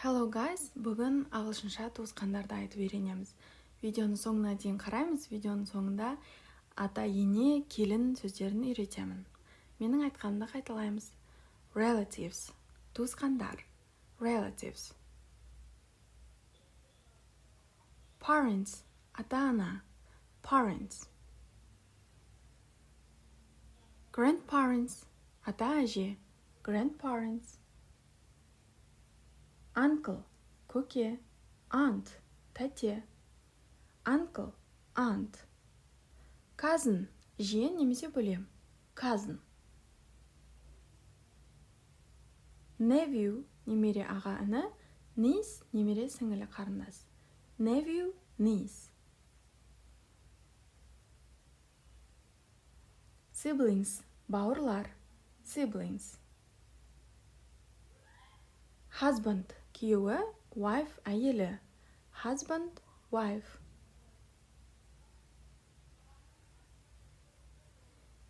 Hello guys, бүгін ағылшынша туысқандарды айтып үйренеміз. Видеоның соңына дейін қараймыз. Видеоның соңында ата, ене, келін сөздерін үйретемін. Менің айтқанымды қайталаймыз. Relatives, туысқандар. Relatives. Parents, ата-ана. Parents. Grandparents, ата-әже. Grandparents. Uncle, көке. Aunt, тәте. Uncle, aunt. Cousin, жиен немесе бөлем. Cousin. Nephew, немере аға іні. Niece, немере сіңілі қарындас. Nephew, niece. Siblings, бауырлар. Siblings. Husband, күйеуі, wife, әйелі. Husband, wife.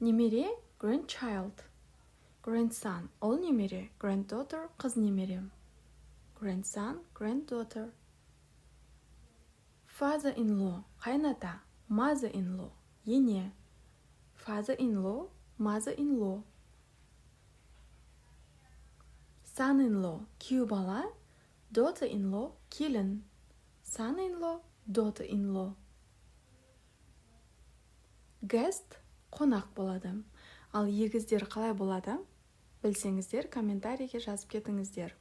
Немере, grandchild. Grandson, ол немере. Granddaughter, қыз немерем. Grandson, granddaughter. Father-in-law, қайната. Mother-in-law, ене. Father-in-law, mother-in-law. Son-in-law, күйеу бала. Daughter-in-law, келін. Son-in-law, daughter-in-law. Guest, қонақ болады. Ал егіздер қалай болады? Білсеңіздер, комментарийге жазып кетіңіздер.